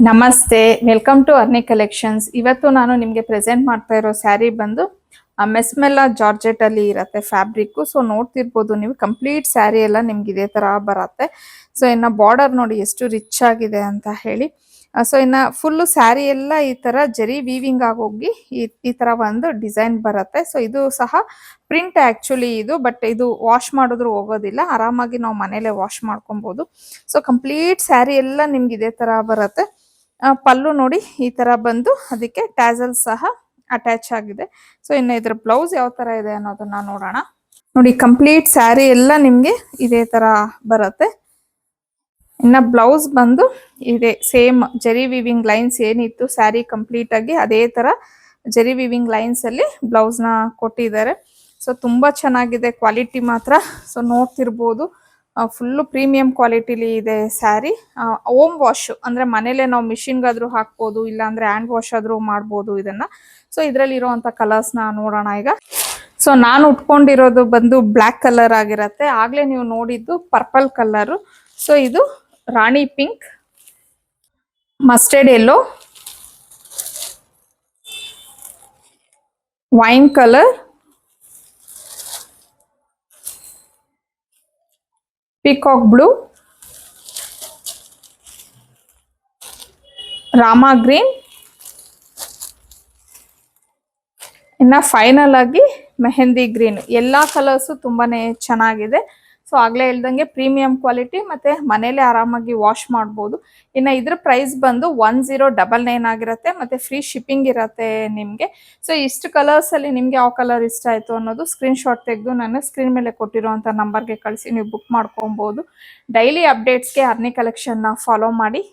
ನಮಸ್ತೆ, welcome to ಅರ್ನಿ collections. ಇವತ್ತು ನಾನು ನಿಮಗೆ ಪ್ರೆಸೆಂಟ್ ಮಾಡ್ತಾ ಇರೋ ಸ್ಯಾರಿ ಬಂದು ಮೆಸ್ಮೆಲ್ಲ ಜಾರ್ಜೆಟ್ ಅಲ್ಲಿ ಇರುತ್ತೆ ಫ್ಯಾಬ್ರಿಕ್. ಸೊ ನೋಡ್ತಿರ್ಬೋದು ನೀವು, ಕಂಪ್ಲೀಟ್ ಸ್ಯಾರಿ ಎಲ್ಲ ನಿಮ್ಗೆ ಇದೇ ತರ ಬರುತ್ತೆ. ಸೊ ಇನ್ನ ಬಾರ್ಡರ್ ನೋಡಿ ಎಷ್ಟು ರಿಚ್ ಆಗಿದೆ ಅಂತ ಹೇಳಿ. ಸೊ ಇನ್ನ ಫುಲ್ ಸ್ಯಾರಿ ಎಲ್ಲ ಈ ತರ ಜರಿ ವೀವಿಂಗ್ ಆಗೋಗಿ ಈ ತರ ಒಂದು ಡಿಸೈನ್ ಬರುತ್ತೆ. ಸೊ ಇದು ಸಹ ಪ್ರಿಂಟ್ ಆಕ್ಚುಲಿ ಇದು, ಬಟ್ ಇದು ವಾಶ್ ಮಾಡಿದ್ರು ಹೋಗೋದಿಲ್ಲ, ಆರಾಮಾಗಿ ನಾವು ಮನೇಲೆ ವಾಶ್ ಮಾಡ್ಕೊಬಹುದು. ಸೊ ಕಂಪ್ಲೀಟ್ ಸ್ಯಾರಿ ಎಲ್ಲ ನಿಮ್ಗೆ ಇದೇ ತರ ಬರುತ್ತೆ. ಪಲ್ಲು ನೋಡಿ ಈ ತರ ಬಂದು ಅದಕ್ಕೆ ಟ್ಯಾಸಲ್ ಸಹ ಅಟ್ಯಾಚ್ ಆಗಿದೆ. ಸೊ ಇನ್ನು ಇದ್ರ ಬ್ಲೌಸ್ ಯಾವ ತರ ಇದೆ ಅನ್ನೋದನ್ನ ನೋಡೋಣ. ನೋಡಿ, ಕಂಪ್ಲೀಟ್ ಸ್ಯಾರಿ ಎಲ್ಲ ನಿಮ್ಗೆ ಇದೇ ತರ ಬರುತ್ತೆ. ಇನ್ನ ಬ್ಲೌಸ್ ಬಂದು ಇದೆ ಸೇಮ್ ಜರಿ ವಿವಿಂಗ್ ಲೈನ್ಸ್ ಏನಿತ್ತು ಸ್ಯಾರಿ ಕಂಪ್ಲೀಟ್ ಆಗಿ ಅದೇ ತರ ಜರಿ ವಿವಿಂಗ್ ಲೈನ್ಸ್ ಅಲ್ಲಿ ಬ್ಲೌಸ್ ನ ಕೊಟ್ಟಿದ್ದಾರೆ. ಸೊ ತುಂಬಾ ಚೆನ್ನಾಗಿದೆ ಕ್ವಾಲಿಟಿ ಮಾತ್ರ. ಸೊ ನೋಡ್ತಿರ್ಬೋದು, ಫುಲ್ಲು ಪ್ರೀಮಿಯಂ ಕ್ವಾಲಿಟಿಲಿ ಇದೆ ಸ್ಯಾರಿ. ಓಮ್ ವಾಶ್ ಅಂದ್ರೆ ಮನೇಲೆ ನಾವು ಮಿಷಿನ್ಗಾದ್ರೂ ಹಾಕ್ಬೋದು, ಇಲ್ಲ ಅಂದ್ರೆ ಹ್ಯಾಂಡ್ ವಾಶ್ ಆದ್ರೂ ಮಾಡ್ಬೋದು ಇದನ್ನ. ಸೊ ಇದ್ರಲ್ಲಿ ಇರುವಂತ ಕಲರ್ಸ್ ನ ನೋಡೋಣ ಈಗ. ಸೊ ನಾನು ಉಟ್ಕೊಂಡಿರೋದು ಬಂದು ಬ್ಲ್ಯಾಕ್ ಕಲರ್ ಆಗಿರತ್ತೆ. ಆಗ್ಲೇ ನೀವು ನೋಡಿದ್ದು ಪರ್ಪಲ್ ಕಲರ್. ಸೊ ಇದು rani pink, mustard yellow, wine colour, peacock blue, Rama green, ಇನ್ನ ಫೈನಲ್ ಆಗಿ ಮೆಹಂದಿ ಗ್ರೀನ್. ಎಲ್ಲಾ ಕಲರ್ಸ್ ತುಂಬಾನೇ ಚೆನ್ನಾಗಿದೆ. ಸೊ ಆಗ್ಲೇ ಹೇಳ್ದಂಗೆ ಪ್ರೀಮಿಯಂ ಕ್ವಾಲಿಟಿ, ಮತ್ತೆ ಮನೇಲೆ ಆರಾಮಾಗಿ ವಾಶ್ ಮಾಡ್ಬೋದು. ಇನ್ನ ಇದ್ರ ಪ್ರೈಸ್ ಬಂದು 1099 ಆಗಿರುತ್ತೆ, ಮತ್ತೆ ಫ್ರೀ ಶಿಪ್ಪಿಂಗ್ ಇರತ್ತೆ ನಿಮ್ಗೆ. ಸೊ ಇಷ್ಟು ಕಲರ್ಸ್ ಅಲ್ಲಿ ನಿಮ್ಗೆ ಯಾವ ಕಲರ್ ಇಷ್ಟ ಆಯ್ತು ಅನ್ನೋದು ಸ್ಕ್ರೀನ್ ಶಾಟ್ ತೆಗೆದು ನಾನು ಸ್ಕ್ರೀನ್ ಮೇಲೆ ಕೊಟ್ಟಿರುವಂತ ನಂಬರ್ಗೆ ಕಳಿಸಿ ನೀವು ಬುಕ್ ಮಾಡ್ಕೊಬಹುದು. ಡೈಲಿ ಅಪ್ಡೇಟ್ಸ್ಗೆ ಅರ್ನಿ ಕಲೆಕ್ಷನ್ ನ ಫಾಲೋ ಮಾಡಿ.